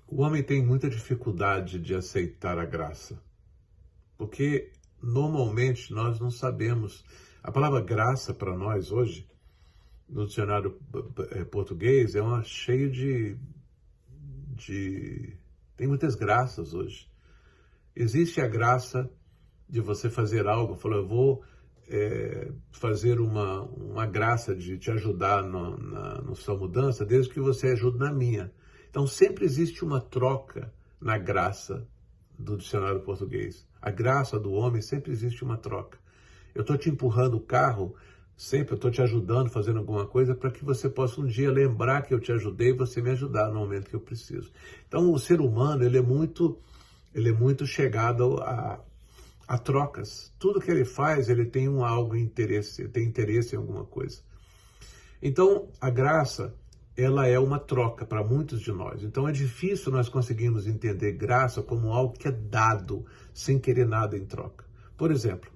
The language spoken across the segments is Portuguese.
O homem tem muita dificuldade de aceitar a graça, porque normalmente nós não sabemos. A palavra graça para nós hoje, no dicionário português, é uma cheio de... Tem muitas graças hoje. Existe a graça de você fazer algo, falou, eu vou fazer uma graça de te ajudar na sua mudança, desde que você ajude na minha. Então sempre existe uma troca na graça do dicionário português. A graça do homem sempre existe uma troca. Eu estou te empurrando o carro, sempre eu estou te ajudando, fazendo alguma coisa, para que você possa um dia lembrar que eu te ajudei e você me ajudar no momento que eu preciso. Então o ser humano, ele é muito chegado a trocas. Tudo que ele faz, ele tem interesse, ele tem interesse em alguma coisa. Então, a graça, ela é uma troca para muitos de nós. Então, é difícil nós conseguirmos entender graça como algo que é dado, sem querer nada em troca. Por exemplo,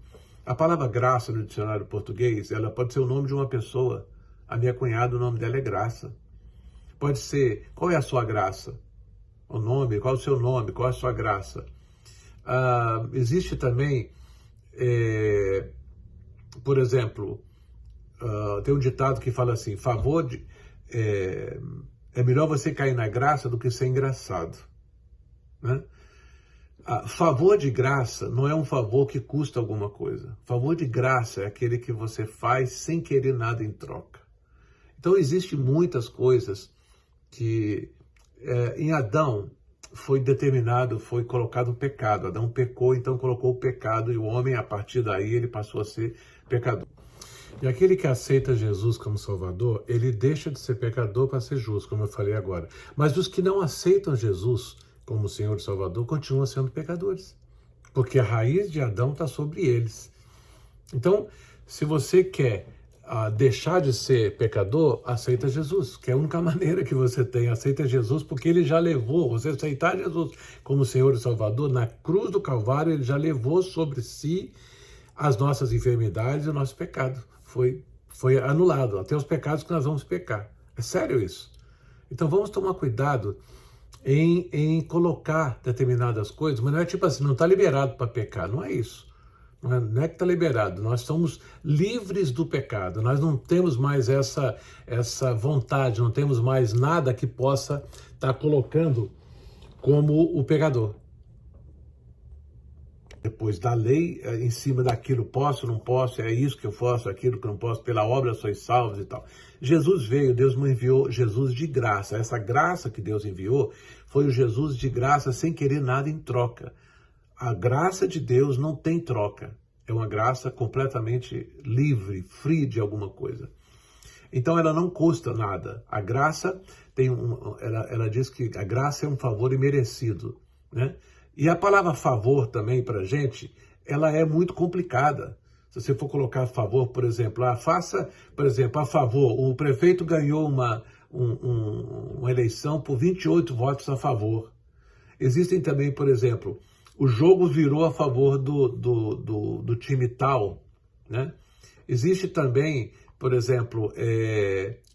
a palavra graça no dicionário português, ela pode ser o nome de uma pessoa. A minha cunhada, o nome dela é Graça. Pode ser, qual é a sua graça? O nome, qual é o seu nome, qual é a sua graça? Existe também, por exemplo, tem um ditado que fala assim, é melhor você cair na graça do que ser engraçado, né? Favor de graça não é um favor que custa alguma coisa. Favor de graça é aquele que você faz sem querer nada em troca. Então existem muitas coisas que em Adão foi colocado o pecado. Adão pecou, então colocou o pecado, e o homem, a partir daí, ele passou a ser pecador. E aquele que aceita Jesus como Salvador, ele deixa de ser pecador para ser justo, como eu falei agora. Mas os que não aceitam Jesus como Senhor e Salvador continuam sendo pecadores, porque a raiz de Adão está sobre eles. Então, se você quer deixar de ser pecador, aceita Jesus, que é a única maneira que você tem. Aceita Jesus porque ele já levou, você aceitar Jesus como Senhor e Salvador, na cruz do Calvário, ele já levou sobre si as nossas enfermidades e o nosso pecado. Foi anulado, até os pecados que nós vamos pecar. É sério isso. Então vamos tomar cuidado em colocar determinadas coisas, mas não é tipo assim, não está liberado para pecar, não é isso. Não é que está liberado, nós somos livres do pecado, nós não temos mais essa vontade, não temos mais nada que possa estar colocando como o pecador. Depois da lei, em cima daquilo, posso, não posso, é isso que eu faço, aquilo que eu não posso, pela obra sois salvos e tal. Jesus veio, Deus me enviou Jesus de graça. Essa graça que Deus enviou foi o Jesus de graça sem querer nada em troca. A graça de Deus não tem troca. É uma graça completamente livre, free de alguma coisa. Então ela não custa nada. A graça ela diz que a graça é um favor imerecido, né? E a palavra favor também para a gente, ela é muito complicada. Se você for colocar favor, por exemplo, faça, por exemplo, a favor, o prefeito ganhou uma eleição por 28 votos a favor. Existem também, por exemplo, o jogo virou a favor do time tal, né? Existe também, por exemplo,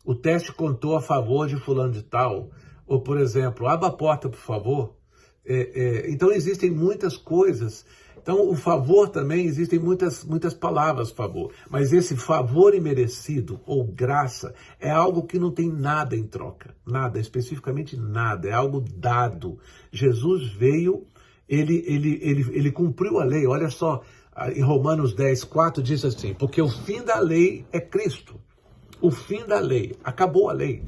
o teste contou a favor de fulano de tal, ou, por exemplo, abra a porta, por favor. Então existem muitas coisas. Então o favor também, existem muitas palavras favor, mas esse favor imerecido ou graça é algo que não tem nada em troca, nada, especificamente nada, é algo dado. Jesus veio, ele cumpriu a lei. Olha só, em Romanos 10:4 diz assim, porque o fim da lei é Cristo. O fim da lei, acabou a lei.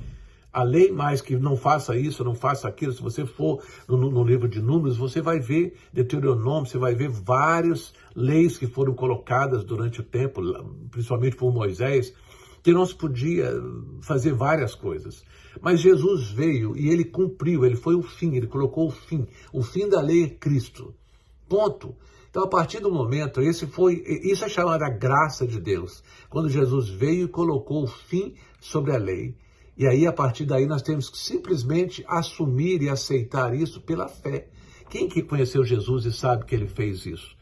A lei mais que não faça isso, não faça aquilo. Se você for no livro de Números, você vai ver Deuteronômio, você vai ver várias leis que foram colocadas durante o tempo, principalmente por Moisés, que não se podia fazer várias coisas. Mas Jesus veio e ele cumpriu, ele foi o fim, ele colocou o fim. O fim da lei é Cristo. Ponto. Então, a partir do momento, isso é chamado a graça de Deus. Quando Jesus veio e colocou o fim sobre a lei. E aí, a partir daí, nós temos que simplesmente assumir e aceitar isso pela fé. Quem que conheceu Jesus e sabe que ele fez isso?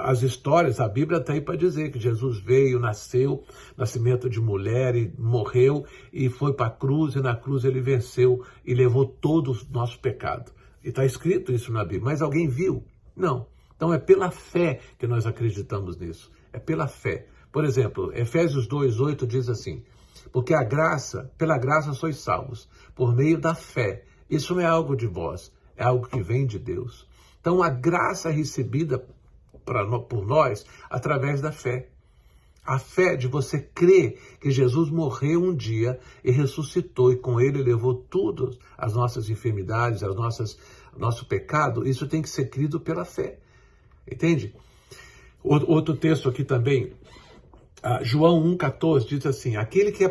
as histórias, a Bíblia está aí para dizer que Jesus veio, nasceu, nascimento de mulher, e morreu, e foi para a cruz, e na cruz ele venceu e levou todo o nosso pecado. E está escrito isso na Bíblia, mas alguém viu? Não. Então é pela fé que nós acreditamos nisso, é pela fé. Por exemplo, Efésios 2:8 diz assim, porque pela graça sois salvos, por meio da fé. Isso não é algo de vós, é algo que vem de Deus. Então a graça é recebida por nós através da fé. A fé de você crer que Jesus morreu um dia e ressuscitou, e com ele levou tudo, as nossas enfermidades, nosso pecado, isso tem que ser crido pela fé. Entende? Outro texto aqui também, João 1,14 diz assim, aquele que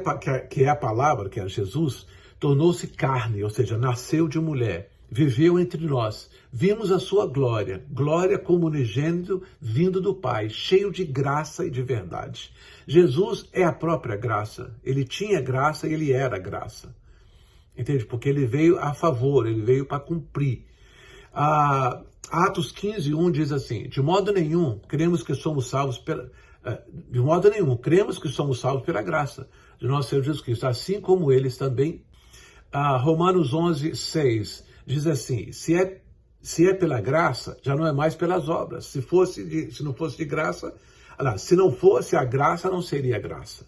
é a palavra, que é Jesus, tornou-se carne, ou seja, nasceu de mulher, viveu entre nós, vimos a sua glória, glória como unigênito vindo do Pai, cheio de graça e de verdade. Jesus é a própria graça, ele tinha graça e ele era graça. Entende? Porque ele veio a favor, ele veio para cumprir. Atos 15:1 diz assim, de modo nenhum cremos que somos salvos pela graça de nosso Senhor Jesus Cristo, assim como eles também. Romanos 11:6 diz assim, se é pela graça, já não é mais pelas obras. Se não fosse de graça, se não fosse a graça, não seria graça.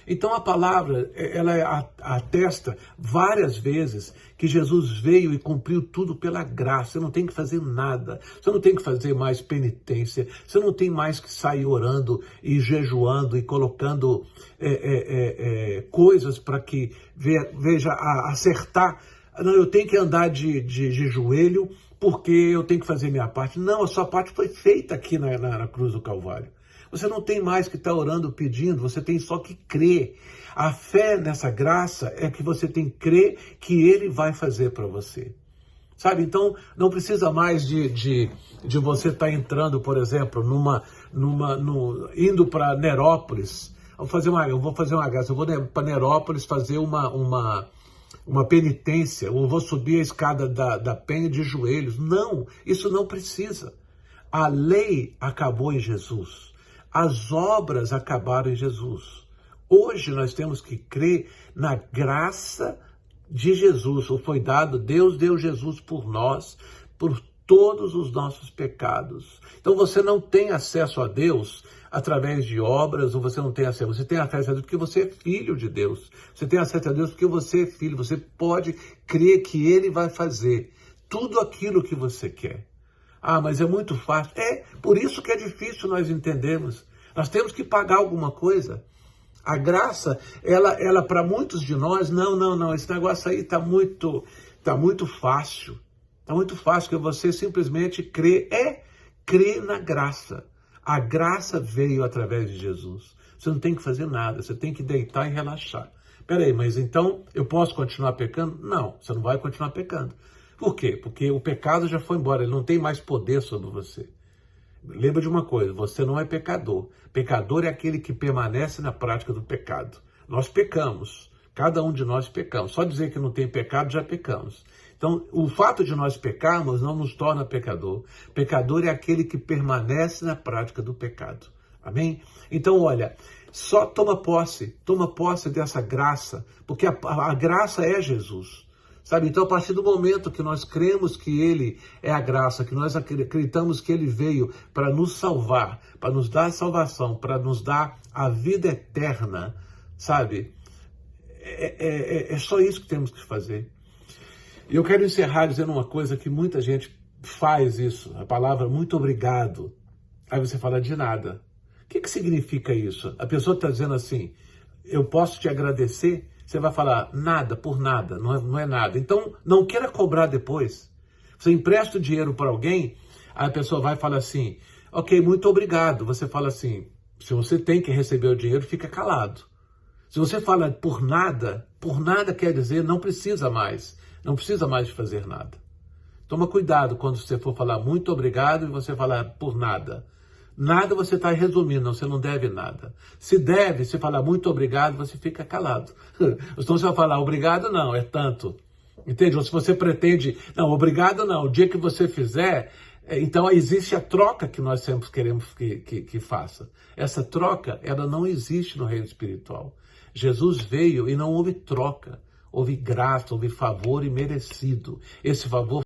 Então a palavra, ela atesta várias vezes que Jesus veio e cumpriu tudo pela graça. Você não tem que fazer nada, você não tem que fazer mais penitência, você não tem mais que sair orando e jejuando e colocando coisas para que veja acertar. Não, eu tenho que andar de joelho porque eu tenho que fazer minha parte. Não, a sua parte foi feita aqui na cruz do Calvário. Você não tem mais que estar orando, pedindo, você tem só que crer. A fé nessa graça é que você tem que crer que ele vai fazer para você. Sabe? Então, não precisa mais de você estar entrando, por exemplo, indo para Nerópolis. Eu vou para Nerópolis fazer uma penitência, ou vou subir a escada da Penha de joelhos. Não, isso não precisa. A lei acabou em Jesus. As obras acabaram em Jesus. Hoje nós temos que crer na graça de Jesus. Foi dado, Deus deu Jesus por nós, por todos os nossos pecados. Então você não tem acesso a Deus através de obras, ou você não tem acesso. Você tem acesso a Deus porque você é filho de Deus. Você tem acesso a Deus porque você é filho. Você pode crer que ele vai fazer tudo aquilo que você quer. Mas é muito fácil. Por isso que é difícil nós entendermos. Nós temos que pagar alguma coisa. A graça, ela para muitos de nós, não, esse negócio aí está muito fácil. Está muito fácil que você simplesmente crê na graça. A graça veio através de Jesus. Você não tem que fazer nada, você tem que deitar e relaxar. Peraí, mas então eu posso continuar pecando? Não, você não vai continuar pecando. Por quê? Porque o pecado já foi embora, ele não tem mais poder sobre você. Lembra de uma coisa, você não é pecador. Pecador é aquele que permanece na prática do pecado. Nós pecamos, cada um de nós pecamos. Só dizer que não tem pecado, já pecamos. Então, o fato de nós pecarmos não nos torna pecador. Pecador é aquele que permanece na prática do pecado. Amém? Então, olha, só toma posse dessa graça, porque a graça é Jesus. Sabe? Então, a partir do momento que nós cremos que ele é a graça, que nós acreditamos que ele veio para nos salvar, para nos dar salvação, para nos dar a vida eterna, sabe? É só isso que temos que fazer. E eu quero encerrar dizendo uma coisa que muita gente faz isso, a palavra muito obrigado. Aí você fala de nada. O que significa isso? A pessoa está dizendo assim, eu posso te agradecer? Você vai falar nada por nada, não é nada. Então, não queira cobrar depois. Você empresta o dinheiro para alguém, aí a pessoa vai falar assim, ok, muito obrigado. Você fala assim, se você tem que receber o dinheiro, fica calado. Se você fala por nada quer dizer não precisa mais de fazer nada. Toma cuidado quando você for falar muito obrigado e você falar por nada. Nada você está resumindo, você não deve nada. Se deve, se falar muito obrigado, você fica calado. Então você vai falar obrigado não, é tanto. Entende? Ou se você pretende, não, obrigado não, o dia que você fizer, Então existe a troca que nós sempre queremos que faça. Essa troca, ela não existe no reino espiritual. Jesus veio e não houve troca. Houve graça, houve favor imerecido. Esse favor